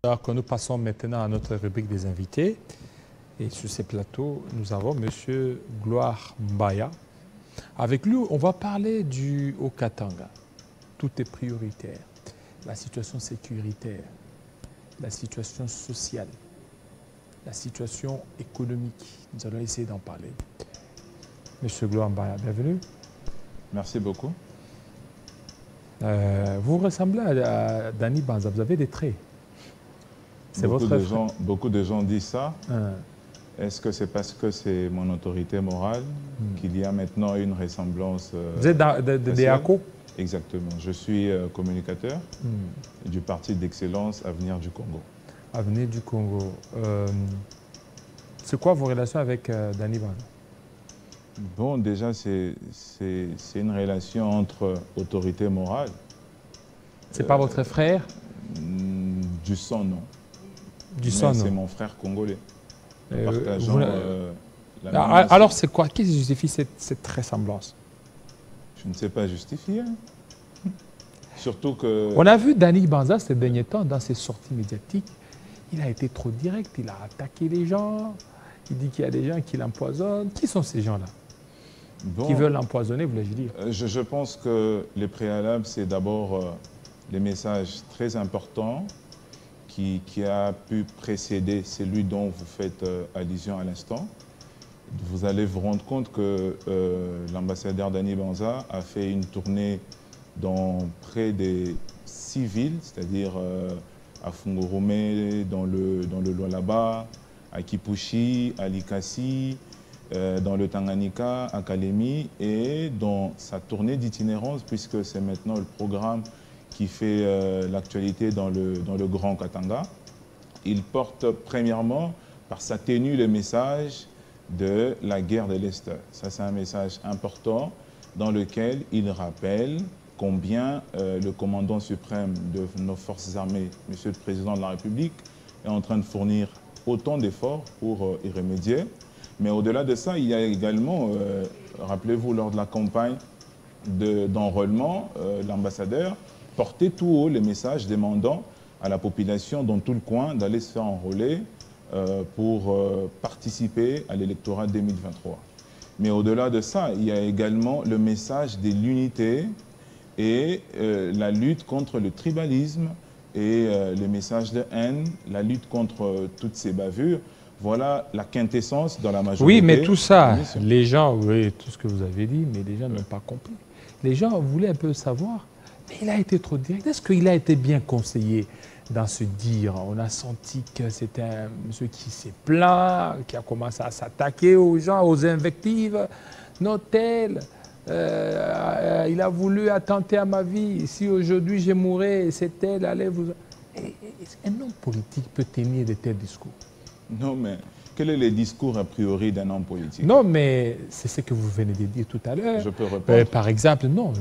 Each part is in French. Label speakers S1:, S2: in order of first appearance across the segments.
S1: Alors que nous passons maintenant à notre rubrique des invités. Et sur ces plateaux, nous avons M. Gloire Mbaya. Avec lui, on va parler du Haut-Katanga. Tout est prioritaire. La situation sécuritaire, la situation sociale, la situation économique. Nous allons essayer d'en parler. M. Gloire Mbaya, bienvenue.
S2: Merci beaucoup.
S1: Vous ressemblez à Dani Banza, vous avez des traits. C'est votre frère.
S2: Beaucoup de gens disent ça.
S1: Ah.
S2: Est-ce que c'est parce que c'est mon autorité morale qu'il y a maintenant une ressemblance
S1: Vous êtes des ACO?
S2: Exactement. Je suis communicateur du Parti d'Excellence Avenir du Congo.
S1: Avenir du Congo. C'est quoi vos relations avec Dani Banza?
S2: Bon, déjà, c'est une relation entre autorité morale.
S1: C'est pas votre frère?
S2: Du sang, non.
S1: Du sang, non.
S2: C'est mon frère congolais. Nous partageons la même
S1: alors, c'est quoi? Qu'est-ce qui justifie cette ressemblance?
S2: Je ne sais pas justifier. Surtout que...
S1: On a vu Dani Banza ces derniers temps dans ses sorties médiatiques. Il a été trop direct, il a attaqué les gens. Il dit qu'il y a des gens qui l'empoisonnent. Qui sont ces gens-là? Bon, qui veulent l'empoisonner, voulais-je dire?
S2: Je pense que les préalables, c'est d'abord les messages très importants qui a pu précéder celui dont vous faites allusion à l'instant. Vous allez vous rendre compte que l'ambassadeur Dani Banza a fait une tournée dans près des 6 villes, c'est-à-dire à Fungurume, dans le Lualaba, à Kipushi, à Likasi, dans le Tanganyika, à Kalemi, et dans sa tournée d'itinérance, puisque c'est maintenant le programme qui fait l'actualité dans le Grand Katanga. Il porte premièrement, par sa tenue, le message de la guerre de l'Est. Ça, c'est un message important dans lequel il rappelle combien le commandant suprême de nos forces armées, Monsieur le Président de la République, est en train de fournir autant d'efforts pour y remédier. Mais au-delà de ça, il y a également, rappelez-vous, lors de la campagne d'enrôlement, l'ambassadeur portait tout haut les messages demandant à la population dans tout le coin d'aller se faire enrôler pour participer à l'électorat 2023. Mais au-delà de ça, il y a également le message de l'unité et la lutte contre le tribalisme et les messages de haine, la lutte contre toutes ces bavures. Voilà la quintessence dans la majorité.
S1: Oui, mais tout ça, les gens, oui, tout ce que vous avez dit, mais les gens n'ont pas compris. Les gens voulaient un peu savoir, mais il a été trop direct. Est-ce qu'il a été bien conseillé dans ce dire? On a senti que c'était un monsieur qui s'est plaint, qui a commencé à s'attaquer aux gens, aux invectives. Non, tel, il a voulu attenter à ma vie. Si aujourd'hui je mourais, c'est tel, allez vous... Un homme politique peut tenir de tels discours?
S2: Non, mais quel est le discours a priori d'un homme politique?
S1: Non, mais c'est ce que vous venez de dire tout à l'heure.
S2: Je peux répondre.
S1: Par exemple, non,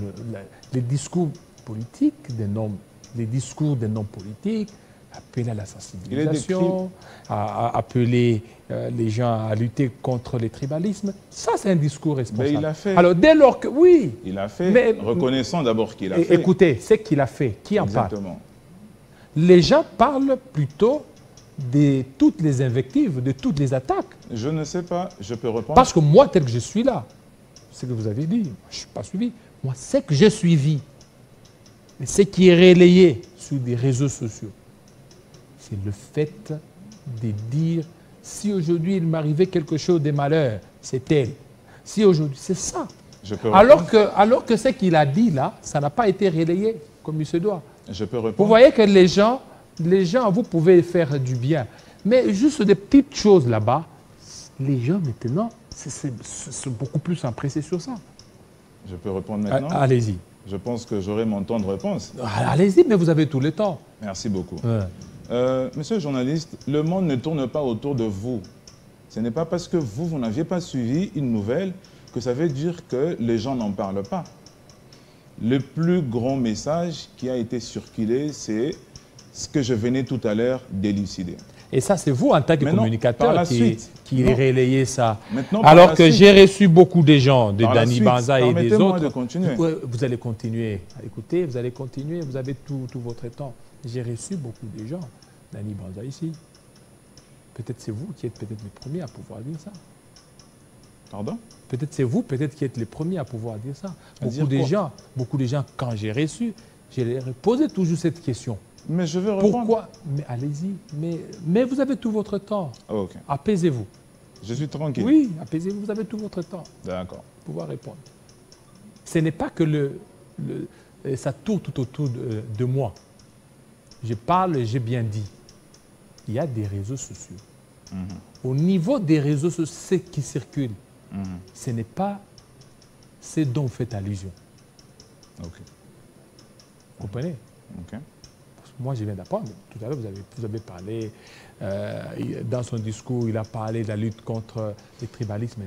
S1: les discours politiques d'un homme, les discours d'un homme politique, appeler à la sensibilisation, à appeler les gens à lutter contre les tribalismes, ça c'est un discours responsable.
S2: Mais il a fait.
S1: Alors dès lors que, oui.
S2: Il a fait, mais, reconnaissant d'abord qu'il a fait.
S1: Écoutez, c'est qu'il a fait, qui en parle?
S2: Exactement.
S1: Les gens parlent plutôt de toutes les invectives, de toutes les attaques.
S2: Je ne sais pas, je peux répondre.
S1: Parce que moi, tel que je suis là, c'est ce que vous avez dit, je ne suis pas suivi. Moi, c'est que j'ai suivi, ce qui est relayé sur des réseaux sociaux, c'est le fait de dire, si aujourd'hui il m'arrivait quelque chose de malheur, c'est elle. Si aujourd'hui, c'est ça. Alors que ce qu'il a dit là, ça n'a pas été relayé comme il se doit.
S2: Je peux répondre.
S1: Vous voyez que les gens, vous pouvez faire du bien. Mais juste des petites choses là-bas, les gens maintenant, c'est beaucoup plus empressés sur ça.
S2: Je peux répondre maintenant?
S1: Allez-y.
S2: Je pense que j'aurai mon temps de réponse.
S1: Allez-y, mais vous avez tout le temps.
S2: Merci beaucoup. Monsieur le journaliste, le monde ne tourne pas autour de vous. Ce n'est pas parce que vous n'aviez pas suivi une nouvelle que ça veut dire que les gens n'en parlent pas. Le plus grand message qui a été circulé, c'est ce que je venais tout à l'heure d'élucider.
S1: Et ça, c'est vous, en tant que communicateur, qui relayez ça.
S2: Maintenant,
S1: alors que j'ai reçu beaucoup de gens, de Dani Banza et des autres.
S2: De continuer.
S1: Vous allez continuer à écouter, vous allez continuer, vous avez tout votre temps. J'ai reçu beaucoup de gens Dany Banza ici. Peut-être c'est vous qui êtes peut-être les premiers à pouvoir dire ça.
S2: Pardon?
S1: Peut-être c'est vous, peut-être qui êtes les premiers à pouvoir dire ça. Beaucoup de gens, quand j'ai reçu, je leur ai posé toujours cette question.
S2: Mais je vais répondre.
S1: Pourquoi? Mais allez-y. Mais vous avez tout votre temps.
S2: Ok.
S1: Apaisez-vous.
S2: Je suis tranquille.
S1: Oui, apaisez-vous, vous avez tout votre temps.
S2: D'accord.
S1: Pour pouvoir répondre. Ce n'est pas que ça tourne tout autour de moi. Je parle, j'ai bien dit. Il y a des réseaux sociaux. Au niveau des réseaux sociaux, ce qui circule, ce n'est pas ce dont vous faites allusion.
S2: Ok.
S1: Vous comprenez?
S2: Ok.
S1: Moi, je viens d'apprendre. Tout à l'heure, vous avez parlé, dans son discours, il a parlé de la lutte contre le tribalisme.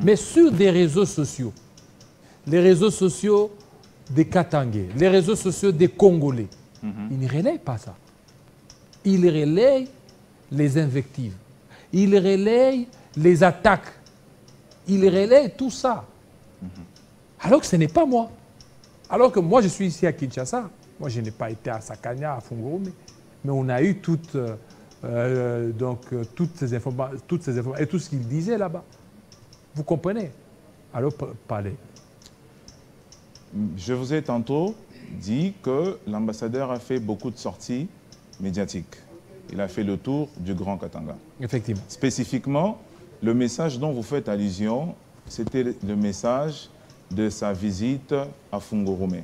S1: Mais sur des réseaux sociaux, les réseaux sociaux des Katangais, les réseaux sociaux des Congolais, ils ne relayent pas ça. Ils relayent les invectives. Ils relayent les attaques. Ils relayent tout ça. Alors que ce n'est pas moi. Alors que moi, je suis ici à Kinshasa. Moi, je n'ai pas été à Sakanya, à Fungurumi. Mais on a eu toutes ces informations et tout ce qu'il disait là-bas. Vous comprenez? Alors, parlez.
S2: Je vous ai tantôt dit que l'ambassadeur a fait beaucoup de sorties médiatiques. Il a fait le tour du Grand Katanga.
S1: Effectivement.
S2: Spécifiquement, le message dont vous faites allusion, c'était le message de sa visite à Fungurumi.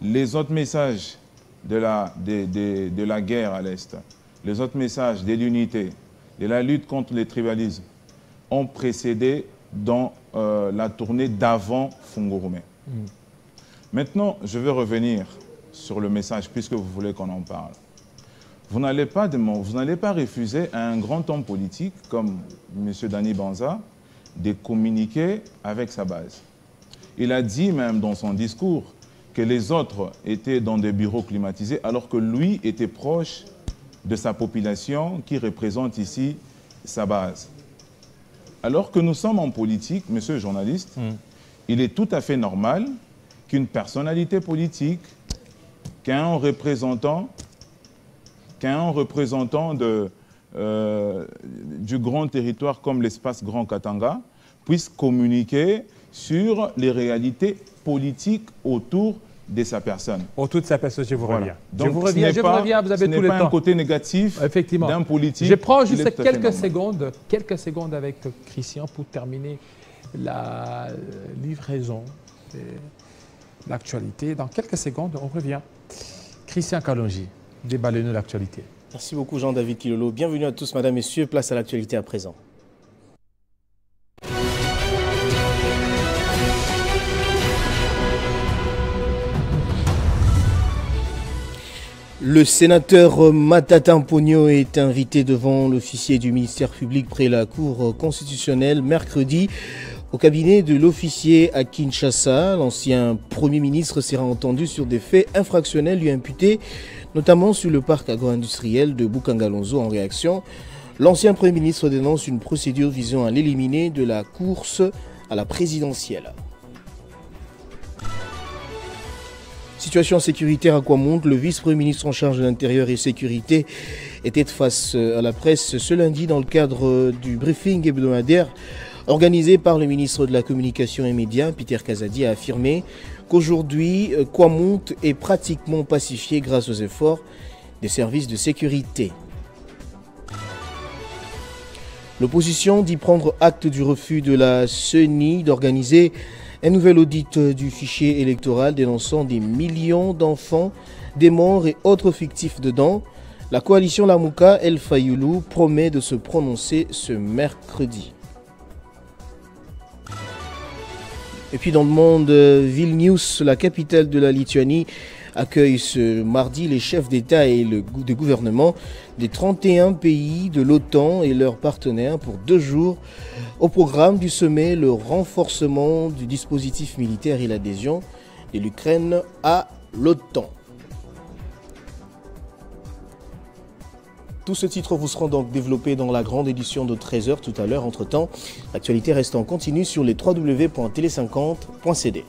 S2: Les autres messages de la guerre à l'Est, les autres messages de l'unité, de la lutte contre le tribalisme, ont précédé dans la tournée d'avant Fungurumi. Maintenant, je vais revenir sur le message, puisque vous voulez qu'on en parle. Vous n'allez pas refuser à un grand homme politique comme M. Dany Banza de communiquer avec sa base. Il a dit même dans son discours que les autres étaient dans des bureaux climatisés alors que lui était proche de sa population qui représente ici sa base. Alors que nous sommes en politique, monsieur le journaliste, il est tout à fait normal qu'une personnalité politique, qu'un représentant du grand territoire comme l'espace Grand Katanga puisse communiquer sur les réalités politiques autour de sa personne.
S1: Autour de sa personne, je vous reviens.
S2: Donc,
S1: je vous reviens, vous avez tout le temps.
S2: Ce n'est pas un côté négatif d'un politique.
S1: Je prends juste quelques secondes avec Christian pour terminer la livraison de l'actualité. Dans quelques secondes, on revient. Christian Kalonji, déballez-nous l'actualité.
S3: Merci beaucoup Jean-David Kilolo. Bienvenue à tous, mesdames, messieurs. Place à l'actualité à présent. Le sénateur Matata Mponyo est invité devant l'officier du ministère public près la Cour constitutionnelle mercredi au cabinet de l'officier à Kinshasa. L'ancien Premier ministre sera entendu sur des faits infractionnels lui imputés, notamment sur le parc agro-industriel de Bukangalonzo. En réaction, l'ancien Premier ministre dénonce une procédure visant à l'éliminer de la course à la présidentielle. Situation sécuritaire à Kwamonte, le vice-premier ministre en charge de l'intérieur et sécurité était face à la presse ce lundi dans le cadre du briefing hebdomadaire organisé par le ministre de la Communication et Médias, Peter Kazadi, a affirmé qu'aujourd'hui, Kwamonte est pratiquement pacifié grâce aux efforts des services de sécurité. L'opposition dit prendre acte du refus de la CENI d'organiser un nouvel audit du fichier électoral dénonçant des millions d'enfants, des morts et autres fictifs dedans. La coalition Lamouka El Fayoulou promet de se prononcer ce mercredi. Et puis dans le monde, Vilnius, la capitale de la Lituanie, accueille ce mardi les chefs d'État et de gouvernement des 31 pays de l'OTAN et leurs partenaires pour 2 jours. Au programme du sommet, le renforcement du dispositif militaire et l'adhésion de l'Ukraine à l'OTAN. Tous ces titres vous seront donc développés dans la grande édition de 13h tout à l'heure. Entre-temps, l'actualité reste en continu sur les www.tele50.cd.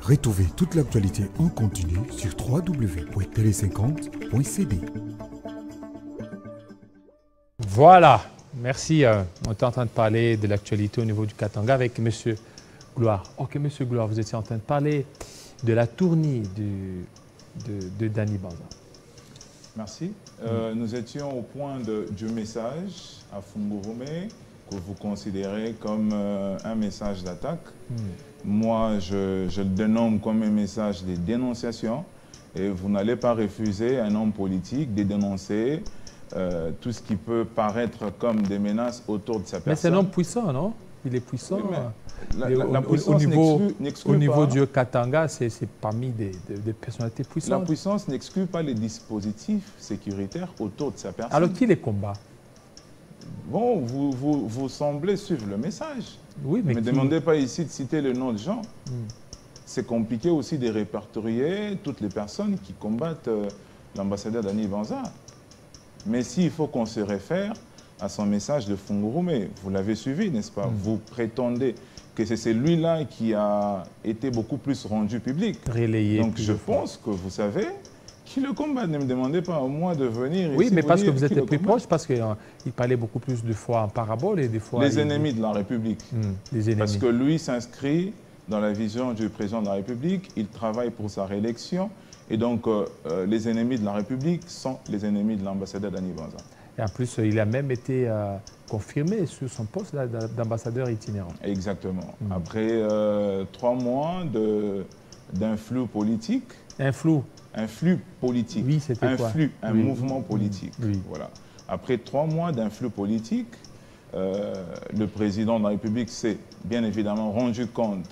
S4: Retrouvez toute l'actualité en continu sur www.tele50.cd.
S1: Voilà, merci. On est en train de parler de l'actualité au niveau du Katanga avec M. Gloire. Ok, M. Gloire, vous étiez en train de parler de la tournée de Dany Banza. Merci.
S2: Nous étions au point du message à Fungurume que vous considérez comme un message d'attaque. Moi, je le dénomme comme un message de dénonciation et vous n'allez pas refuser un homme politique de dénoncer tout ce qui peut paraître comme des menaces autour de sa personne.
S1: Mais c'est un homme puissant, non? Il est puissant.
S2: Oui, la puissance
S1: au niveau du Katanga, c'est parmi des personnalités puissantes.
S2: La puissance n'exclut pas les dispositifs sécuritaires autour de sa personne.
S1: Alors qui les combat?
S2: Bon, vous semblez suivre le message.
S1: Oui, mais
S2: ne me demandez pas ici de citer le nom de gens. C'est compliqué aussi de répertorier toutes les personnes qui combattent l'ambassadeur Dany Banza. Mais s'il faut qu'on se réfère à son message de Fungurume, vous l'avez suivi, n'est-ce pas? Vous prétendez que c'est celui-là qui a été beaucoup plus rendu public.
S1: Relayé.
S2: Donc je pense que vous savez qui le combat. Ne me demandez pas au moins de venir ici.
S1: Oui, mais parce que vous êtes plus proche, parce qu'il parlait beaucoup plus de fois en parabole et des fois...
S2: Les ennemis de la République.
S1: Les ennemis.
S2: Parce que lui s'inscrit dans la vision du président de la République, il travaille pour sa réélection, et donc les ennemis de la République sont les ennemis de l'ambassadeur Dany Banza.
S1: Et en plus, il a même été confirmé sur son poste d'ambassadeur itinérant.
S2: Exactement. Après 3 mois d'un flou politique.
S1: Un flou?
S2: Un flux politique.
S1: Oui, c'était quoi?
S2: Un flux, un mouvement politique.
S1: Oui.
S2: Voilà. Après 3 mois d'un flux politique, le président de la République s'est bien évidemment rendu compte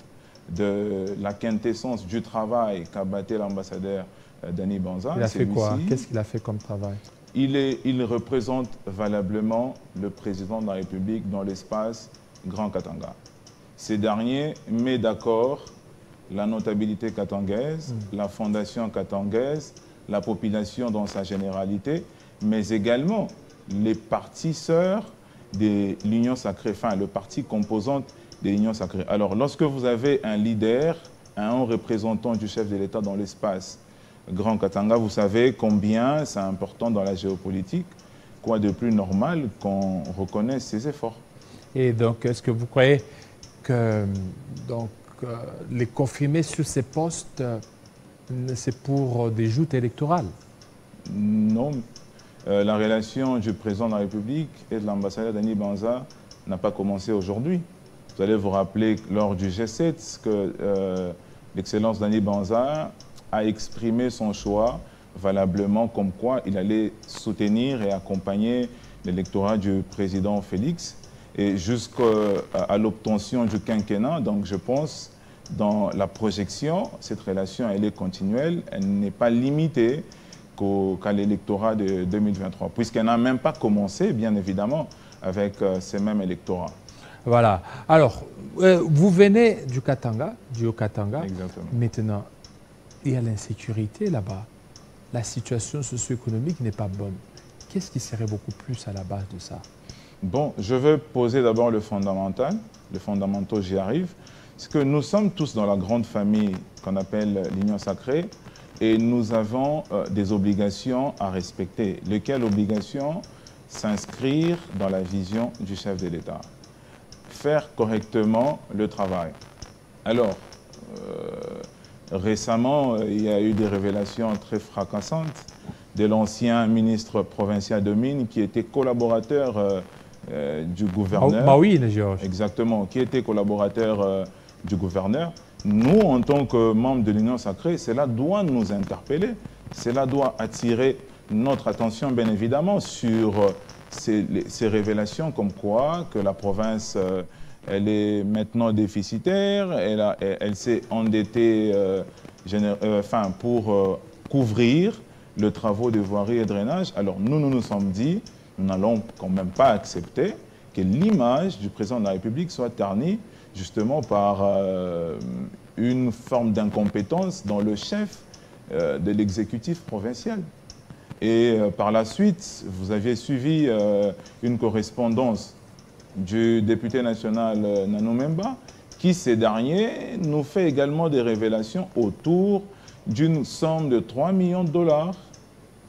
S2: de la quintessence du travail qu'a battu l'ambassadeur Dany Banza.
S1: Il a fait quoi? Qu'est-ce qu'il a fait comme travail?
S2: Il représente valablement le président de la République dans l'espace Grand Katanga. Ces derniers mettent d'accord la notabilité katangaise, la fondation katangaise, la population dans sa généralité, mais également les partis sœurs de l'Union sacrée, enfin le parti composante de l'Union sacrée. Alors lorsque vous avez un leader, un haut représentant du chef de l'État dans l'espace Grand Katanga, vous savez combien c'est important dans la géopolitique. Quoi de plus normal qu'on reconnaisse ses efforts.
S1: Et donc, est-ce que vous croyez que les confirmer sur ces postes, c'est pour des joutes électorales?
S2: Non. La relation du président de la République et de l'ambassadeur Dany Banza n'a pas commencé aujourd'hui. Vous allez vous rappeler lors du G7 que l'excellence Dany Banza a exprimé son choix valablement comme quoi il allait soutenir et accompagner l'électorat du président Félix et jusqu'à l'obtention du quinquennat. Donc je pense dans la projection, cette relation elle est continuelle, elle n'est pas limitée qu'à l'électorat de 2023, puisqu'elle n'a même pas commencé, bien évidemment, avec ces mêmes électorats.
S1: Voilà. Alors, vous venez du Katanga, du Haut-Katanga.
S2: Exactement.
S1: Maintenant, il y a l'insécurité là-bas. La situation socio-économique n'est pas bonne. Qu'est-ce qui serait beaucoup plus à la base de ça?
S2: Bon, je veux poser d'abord le fondamental. Le fondamental, j'y arrive. C'est que nous sommes tous dans la grande famille qu'on appelle l'Union sacrée et nous avons des obligations à respecter. Lesquelles obligations? S'inscrire dans la vision du chef de l'État. Faire correctement le travail. Alors, récemment, il y a eu des révélations très fracassantes de l'ancien ministre provincial de Mines qui était collaborateur du gouverneur.
S1: Bah oui, Georges.
S2: Exactement, qui était collaborateur du gouverneur. Nous, en tant que membres de l'Union sacrée, cela doit nous interpeller. Cela doit attirer notre attention, bien évidemment, sur ces révélations comme quoi que la province elle est maintenant déficitaire, elle s'est endettée pour couvrir le travaux de voirie et drainage. Alors nous nous sommes dit, nous n'allons quand même pas accepter que l'image du président de la République soit ternie justement par une forme d'incompétence dans le chef de l'exécutif provincial. Et par la suite, vous aviez suivi une correspondance du député national Nano Memba qui ces derniers nous fait également des révélations autour d'une somme de 3 millions de dollars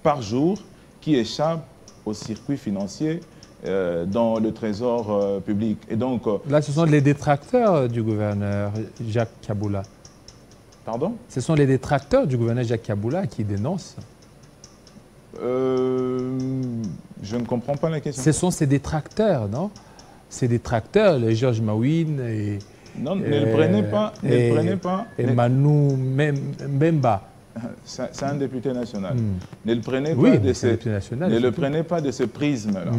S2: par jour qui échappe au circuit financier dans le trésor public. Et donc,
S1: là, ce sont les détracteurs du gouverneur Jacques Kaboula.
S2: Pardon?
S1: Ce sont les détracteurs du gouverneur Jacques Kaboula qui dénoncent.
S2: Je ne comprends pas la question.
S1: Ce sont ces détracteurs, non? Ces détracteurs, les Georges Mawine et...
S2: Non, ne le prenez pas. Ne le prenez pas.
S1: Et Manu Mbemba.
S2: C'est un député national. Ne le prenez pas,
S1: Oui,
S2: ne le prenez pas de ce prisme-là.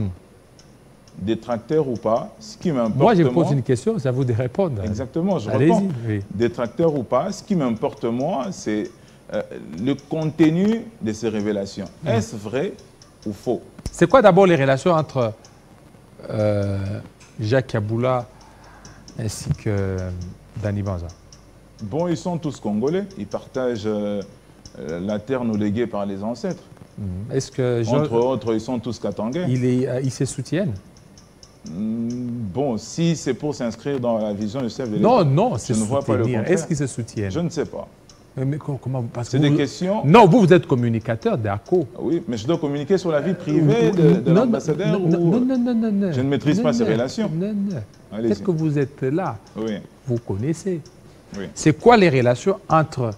S2: Détracteur ou pas, ce qui m'importe...
S1: Moi, je pose une question, c'est à vous de répondre.
S2: Exactement, je réponds.
S1: Oui.
S2: Détracteur ou pas, ce qui m'importe, moi, c'est le contenu de ces révélations. Est-ce vrai ou faux?
S1: C'est quoi d'abord les relations entre Jacques Kaboula ainsi que Dani Banza? Bon,
S2: ils sont tous congolais. Ils partagent la terre nous léguée par les ancêtres.
S1: Est-ce que
S2: entre autres, ils sont tous katangais.
S1: Ils se soutiennent?
S2: Bon, si c'est pour s'inscrire dans la vision du chef de l'État,
S1: non,
S2: je ne vois pas le contraire.
S1: Est-ce qu'ils se soutiennent?
S2: Je ne sais pas.
S1: Mais comment?
S2: C'est des questions...
S1: Non, vous êtes communicateur d'ACO.
S2: Oui, mais je dois communiquer sur la vie privée de l'ambassadeur ou...
S1: Non.
S2: Je ne maîtrise pas ces relations.
S1: Non. Est-ce que vous êtes là?
S2: Oui.
S1: Vous connaissez.
S2: Oui.
S1: C'est quoi les relations entre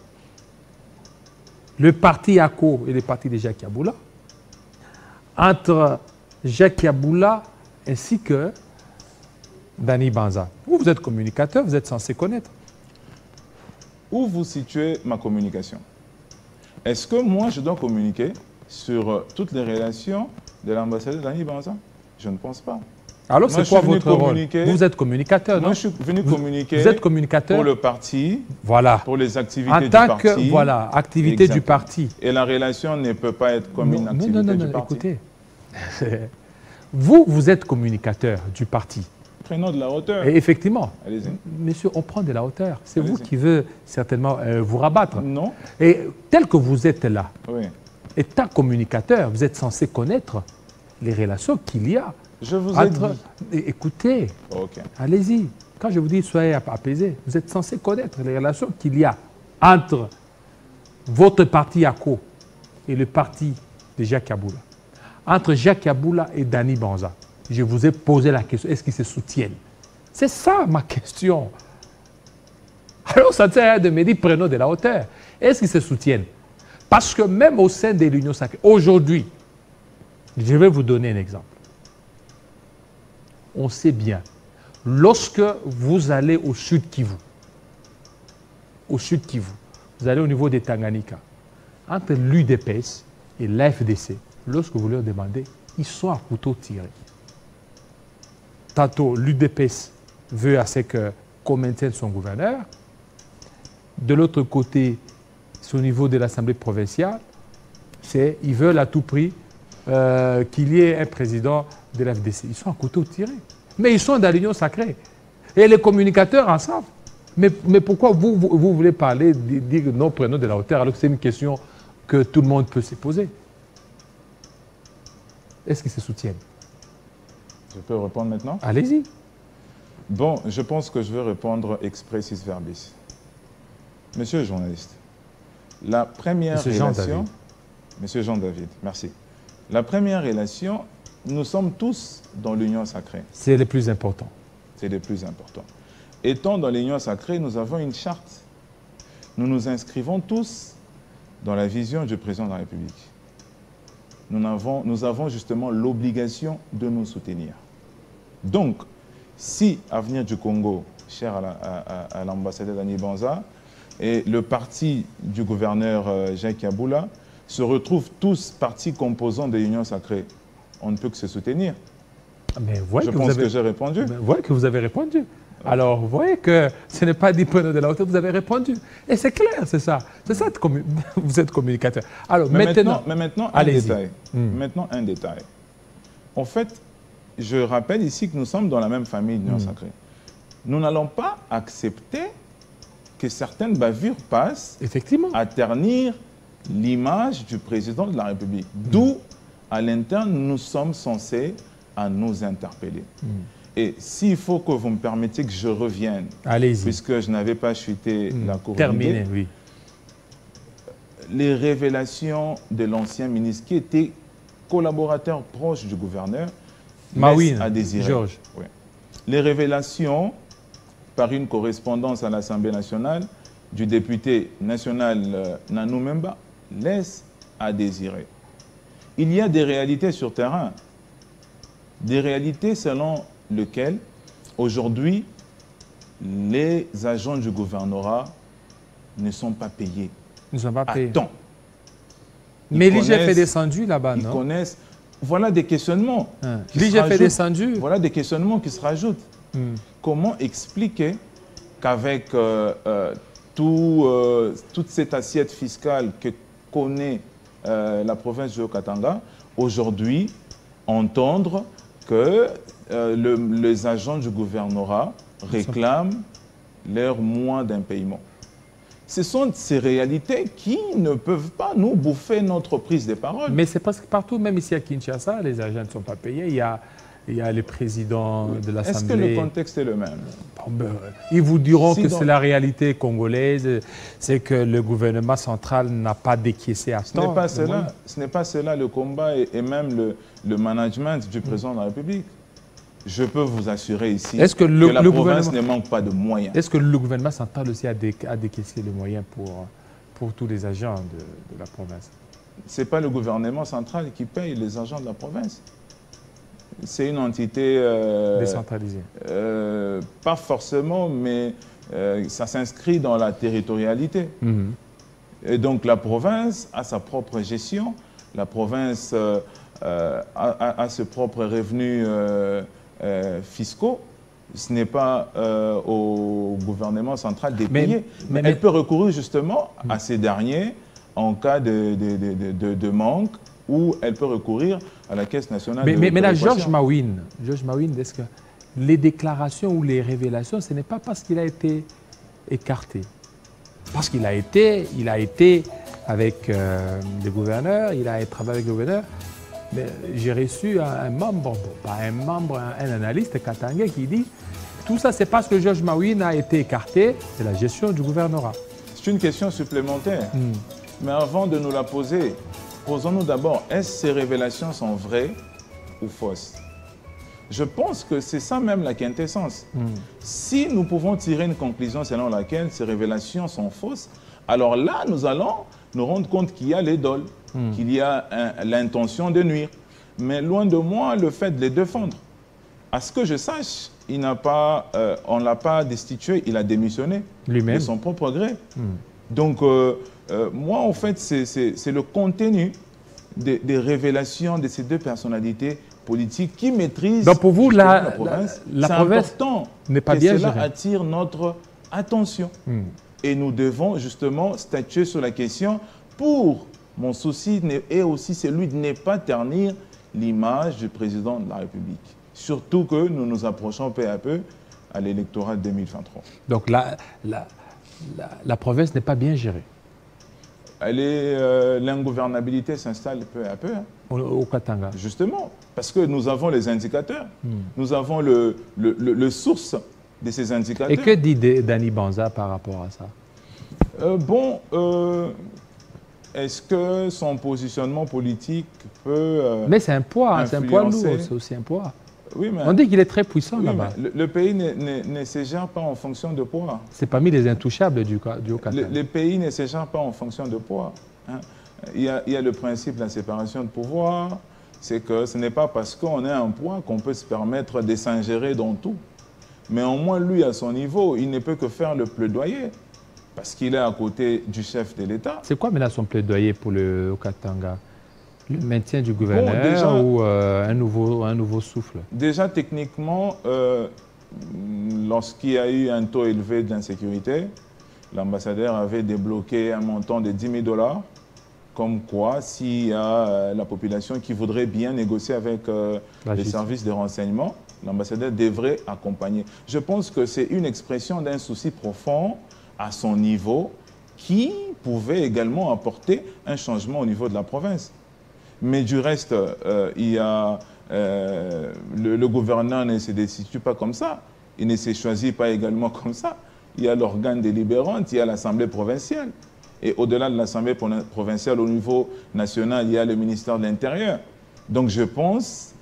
S1: le parti ACO et le parti de Jacques Kaboula? Entre Jacques Kaboula ainsi que Dani Banza. Vous êtes communicateur, vous êtes censé connaître.
S2: Où vous situez ma communication? Est-ce que moi, je dois communiquer sur toutes les relations de l'ambassadeur Dani Banza? Je ne pense pas.
S1: Alors, c'est quoi votre rôle? Vous êtes communicateur, non?
S2: Moi, je suis venu communiquer
S1: vous êtes communicateur
S2: pour le parti,
S1: voilà.
S2: Pour les activités
S1: en
S2: du
S1: tant
S2: parti.
S1: Que, voilà, activité du parti.
S2: Et la relation ne peut pas être comme une activité du parti.
S1: Écoutez, vous êtes communicateur du parti.
S2: Prenons de la hauteur.
S1: Et effectivement.
S2: Allez-y.
S1: Monsieur, on prend de la hauteur. C'est vous qui veut certainement vous rabattre.
S2: Non.
S1: Et tel que vous êtes là,
S2: oui.
S1: Étant communicateur, vous êtes censé connaître les relations qu'il y a.
S2: Je vous ai dit.
S1: Écoutez, allez-y. Quand je vous dis soyez apaisés, vous êtes censé connaître les relations qu'il y a entre votre parti ACO et le parti de Jacques Kaboula. Entre Jacques Kaboula et Dani Banza. Je vous ai posé la question, est-ce qu'ils se soutiennent? C'est ça ma question. Alors ça ne sert à rien de me dire prenons de la hauteur. Est-ce qu'ils se soutiennent? Parce que même au sein de l'Union sacrée, aujourd'hui, je vais vous donner un exemple. On sait bien, lorsque vous allez au Sud Kivu, vous allez au niveau des Tanganyika, entre l'UDPS et l'AFDC, lorsque vous leur demandez, ils sont à couteau tiré. Tantôt, l'UDPS veut assez qu'on maintienne son gouverneur. De l'autre côté, c'est au niveau de l'Assemblée provinciale, ils veulent à tout prix qu'il y ait un président de l'AFDC. Ils sont à couteau tiré. Mais ils sont dans l'Union sacrée. Et les communicateurs en savent. Mais pourquoi vous voulez parler, dire non, prenons de la hauteur, alors que c'est une question que tout le monde peut se poser? Est-ce qu'ils se soutiennent?
S2: Je peux répondre maintenant?
S1: Allez-y.
S2: Bon, je pense que je vais répondre expressis verbis. Monsieur le journaliste, la première relation... Monsieur Jean-David, merci. La première relation, nous sommes tous dans l'union sacrée.
S1: C'est le plus important.
S2: C'est le plus important. Étant dans l'union sacrée, nous avons une charte. Nous nous inscrivons tous dans la vision du président de la République. Nous avons justement l'obligation de nous soutenir. Donc, si Avenir du Congo, cher à l'ambassadeur Dani Banza, et le parti du gouverneur Jacques Kaboula se retrouvent tous partis composants de l'Union sacrée, on ne peut que se soutenir.
S1: Mais
S2: je pense que j'ai répondu.
S1: Vous voyez que vous avez répondu. Alors, vous voyez que ce n'est pas dit prenez de la hauteur, vous avez répondu. Et c'est clair, c'est ça. C'est ça, vous êtes communicateur. Alors, maintenant
S2: un détail. Maintenant, un détail. En fait, je rappelle ici que nous sommes dans la même famille d'Union sacrée. Nous n'allons pas accepter que certaines bavures passent à ternir l'image du président de la République. D'où, à l'interne, nous sommes censés à nous interpeller. Et s'il faut que vous me permettiez que je revienne, puisque je n'avais pas chuté la cour
S1: terminé, oui.
S2: Les révélations de l'ancien ministre qui était collaborateur proche du gouverneur laissent à désirer.
S1: Georges.
S2: Oui. Les révélations, par une correspondance à l'Assemblée nationale, du député national Nanou Memba, laissent à désirer. Il y a des réalités sur terrain, des réalités selon lesquelles, aujourd'hui, les agents du gouvernorat ne sont pas payés.
S1: Ils ne sont pas payés.
S2: Attends.
S1: Mais l'IGF est descendu là-bas, non?
S2: Ils connaissent. Voilà des questionnements.
S1: L'IGF est descendu.
S2: Voilà des questionnements qui se rajoutent. Comment expliquer qu'avec toute cette assiette fiscale que connaît la province du Haut-Katanga, aujourd'hui, entendre que les agents du gouvernorat réclament leur mois d'impayement. Ce sont ces réalités qui ne peuvent pas nous bouffer notre prise de parole.
S1: Mais c'est parce que partout, même ici à Kinshasa, les agents ne sont pas payés. Il y a les présidents de l'Assemblée.
S2: Est-ce que le contexte est le même?
S1: Ils vous diront que c'est la réalité congolaise, c'est que le gouvernement central n'a pas décaissé à temps.
S2: Ce n'est pas cela le combat et même le management du président de la République. Je peux vous assurer ici que la province ne manque pas de moyens.
S1: Est-ce que le gouvernement central aussi a décaissé les moyens pour tous les agents de la province?
S2: Ce n'est pas le gouvernement central qui paye les agents de la province. C'est une entité...
S1: décentralisée.
S2: Pas forcément, mais ça s'inscrit dans la territorialité. Et donc la province a sa propre gestion. La province a ses propres revenus fiscaux. Ce n'est pas au gouvernement central de payer. Mais elle peut recourir justement à ces derniers en cas de manque, ou elle peut recourir à la Caisse nationale de
S1: Mais là, Georges Mawine, est-ce que les déclarations ou les révélations, ce n'est pas parce qu'il a été écarté. Parce qu'il a été avec le gouverneur, il a travaillé avec le gouverneur. J'ai reçu un membre, pas un membre, un analyste katangais qui dit tout ça, c'est parce que Georges Mawine a été écarté de la gestion du gouvernorat.
S2: C'est une question supplémentaire. Mais avant de nous la poser, posons-nous d'abord, est-ce que ces révélations sont vraies ou fausses? Je pense que c'est ça même la quintessence. Si nous pouvons tirer une conclusion selon laquelle ces révélations sont fausses, alors là, nous allons nous rendre compte qu'il y a les dol, qu'il y a l'intention de nuire. Mais loin de moi le fait de les défendre. À ce que je sache, on ne l'a pas destitué, il a démissionné de son propre gré. Donc, moi, en fait, c'est le contenu des révélations de ces deux personnalités politiques qui maîtrisent.
S1: Donc, pour vous, la
S2: province
S1: n'est pas bien gérée.
S2: Cela attire notre attention. Et nous devons justement statuer sur la question pour mon souci est aussi celui de ne pas ternir l'image du président de la République. Surtout que nous nous approchons peu à peu à l'électorat de 2023.
S1: Donc la province n'est pas bien gérée.
S2: L'ingouvernabilité s'installe peu à peu.
S1: Au Katanga.
S2: Justement, parce que nous avons les indicateurs. Nous avons le source de ces indicateurs.
S1: Et que dit Dani Banza par rapport à ça?
S2: Est-ce que son positionnement politique peut...
S1: mais c'est un poids, c'est un poids lourd, c'est aussi un poids.
S2: Oui, mais,
S1: on dit qu'il est très puissant là-bas.
S2: Le pays ne se gère pas en fonction de poids.
S1: C'est parmi les intouchables du Haut-Katanga.
S2: Le pays ne se gère pas en fonction de poids. Hein. Il y a le principe de la séparation de pouvoir. C'est que ce n'est pas parce qu'on est un poids qu'on peut se permettre de s'ingérer dans tout. Mais au moins, lui, à son niveau, il ne peut que faire le plaidoyer. Parce qu'il est à côté du chef de l'État.
S1: C'est quoi maintenant son plaidoyer pour le Haut-Katanga? Le maintien du gouverneur ou un nouveau souffle? Déjà,
S2: techniquement, lorsqu'il y a eu un taux élevé d'insécurité, l'ambassadeur avait débloqué un montant de 10 000 $, comme quoi, s'il y a la population qui voudrait bien négocier avec les services de renseignement, l'ambassadeur devrait accompagner. Je pense que c'est une expression d'un souci profond à son niveau qui pouvait également apporter un changement au niveau de la province. Mais du reste, il y a le gouverneur ne se destitue pas comme ça. Il ne se choisit pas également comme ça. Il y a l'organe délibérant, il y a l'Assemblée provinciale. Et au-delà de l'Assemblée provinciale, au niveau national, il y a le ministère de l'Intérieur. Donc je pense,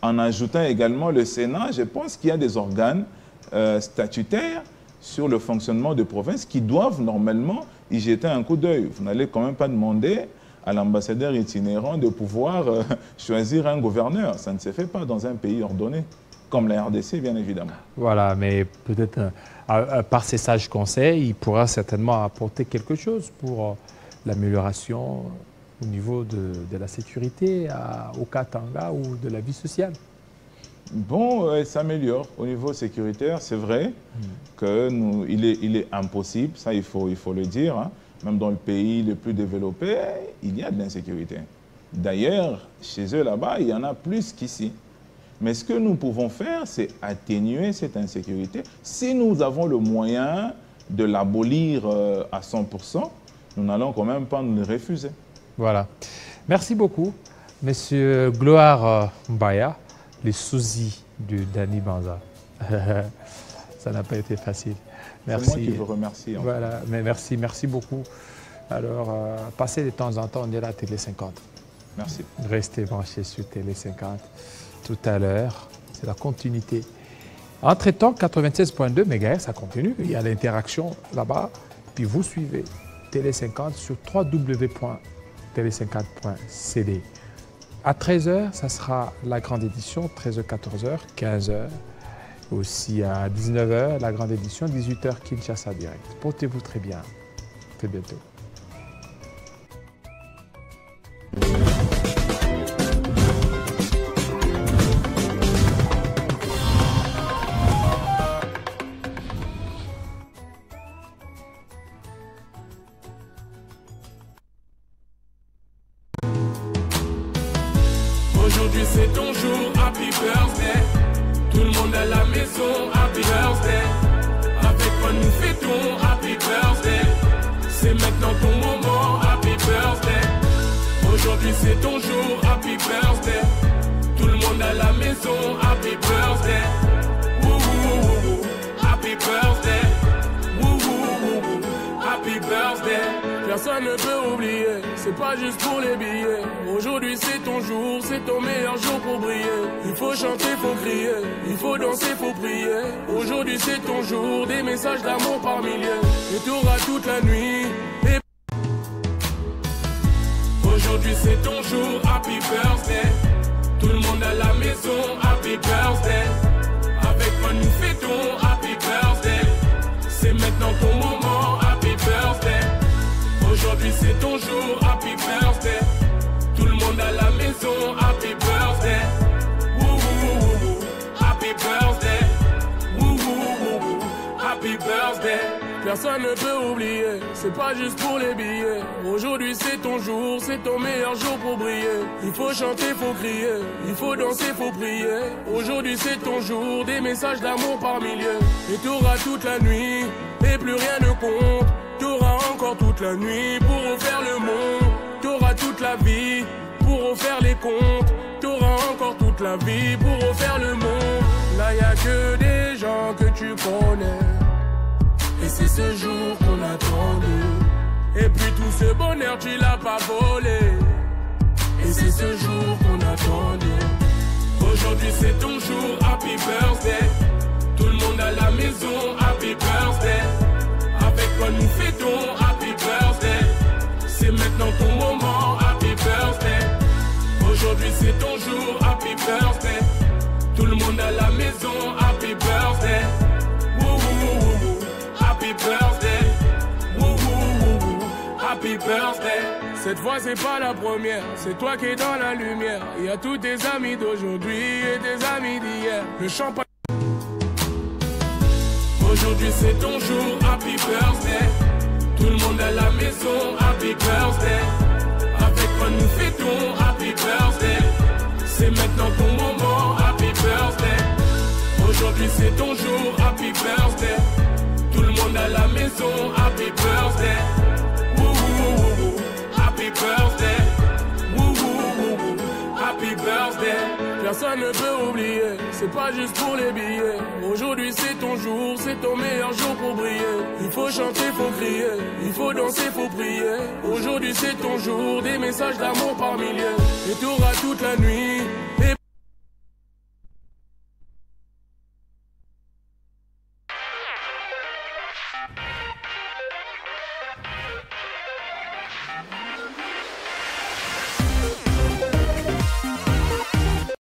S2: en ajoutant également le Sénat, je pense qu'il y a des organes statutaires sur le fonctionnement de province qui doivent normalement y jeter un coup d'œil. Vous n'allez quand même pas demander à l'ambassadeur itinérant de pouvoir choisir un gouverneur. Ça ne se fait pas dans un pays ordonné, comme la RDC, bien évidemment.
S1: Voilà, mais peut-être par ses sages conseils, il pourra certainement apporter quelque chose pour l'amélioration au niveau de la sécurité au Katanga ou de la vie sociale.
S2: Bon, il s'améliore au niveau sécuritaire. C'est vrai qu'il est impossible, ça il faut le dire, hein. Même dans le pays le plus développé, il y a de l'insécurité. D'ailleurs, chez eux là-bas, il y en a plus qu'ici. Mais ce que nous pouvons faire, c'est atténuer cette insécurité. Si nous avons le moyen de l'abolir à 100%, nous n'allons quand même pas nous le refuser. Voilà.
S1: Merci beaucoup, Monsieur Gloire Mbaya, les sosies de Dani Banza. Ça n'a pas été facile. Merci.
S2: C'est moi qui vous remercie.
S1: Voilà, mais merci beaucoup. Alors, passez de temps en temps, on est là à Télé 50.
S2: Merci.
S1: Restez branchés sur Télé 50. Tout à l'heure, c'est la continuité. Entre-temps, 96.2 MHz, ça continue. Il y a l'interaction là-bas. Puis vous suivez Télé 50 sur www.tele50.cd. À 13h, ça sera la grande édition, 13h, 14h, 15h. Aussi à 19h, la grande édition, 18h, Kinshasa Direct. Portez-vous très bien. Très bientôt.
S5: Aujourd'hui c'est ton jour, happy birthday. Tout le monde à la maison, happy birthday. Avec quoi nous fêtons, happy birthday. C'est maintenant ton moment, happy birthday. Aujourd'hui c'est ton jour, happy birthday. Tout le monde à la maison, happy birthday. Wouhou, happy birthday. Wouhou, happy birthday. Personne ne peut oublier, c'est pas juste pour les billets. Aujourd'hui c'est ton jour, c'est ton meilleur jour pour briller. Il faut chanter, faut crier, il faut danser, faut prier. Aujourd'hui c'est ton jour, des messages d'amour par milliers. Et t'auras toute la nuit. Aujourd'hui c'est ton jour, happy birthday. Tout le monde à la maison, happy birthday. Avec quoi nous fêtons, happy birthday. C'est maintenant ton moment, happy birthday. Aujourd'hui c'est ton jour, happy birthday. Tout le monde à la maison, happy birthday. Wouhou, happy birthday. Wouhou, happy birthday. Personne ne peut oublier, c'est pas juste pour les billets. Aujourd'hui c'est ton jour, c'est ton meilleur jour pour briller. Il faut chanter, faut crier, il faut danser, faut prier. Aujourd'hui c'est ton jour, des messages d'amour par milliers. Et t'auras toute la nuit, et plus rien ne compte. T'auras encore toute la nuit pour refaire le monde. T'auras toute la vie pour refaire les comptes. T'auras encore toute la vie pour refaire le monde. Là y a que des gens que tu connais. Et c'est ce jour qu'on attendait. Et puis tout ce bonheur tu l'as pas volé. Et c'est ce jour qu'on attendait. Aujourd'hui c'est ton jour, happy birthday. Tout le monde à la maison, happy birthday. Avec quoi nous fêtons, happy birthday. C'est maintenant ton moment, happy birthday. Aujourd'hui c'est ton jour, happy birthday. Tout le monde à la maison, happy birthday. Wouhou, happy birthday. Wouhou, happy birthday. Cette fois c'est pas la première, c'est toi qui es dans la lumière. Il y a tous tes amis d'aujourd'hui et tes amis d'hier. Le champagne. Aujourd'hui c'est ton jour, happy birthday. Tout le monde à la maison, happy birthday. Avec quoi nous fêtons, happy birthday. C'est maintenant ton moment, happy birthday. Aujourd'hui c'est ton jour, happy birthday. Tout le monde à la maison, happy birthday. Wouhou, happy birthday. Wouhou, happy birthday. personne ne peut oublier. C'est pas juste pour les billets. Aujourd'hui c'est ton jour, c'est ton meilleur jour pour briller. Il faut chanter, faut crier, il faut danser, faut prier. Aujourd'hui c'est ton jour, des messages d'amour par milliers. Et t'auras toute la nuit.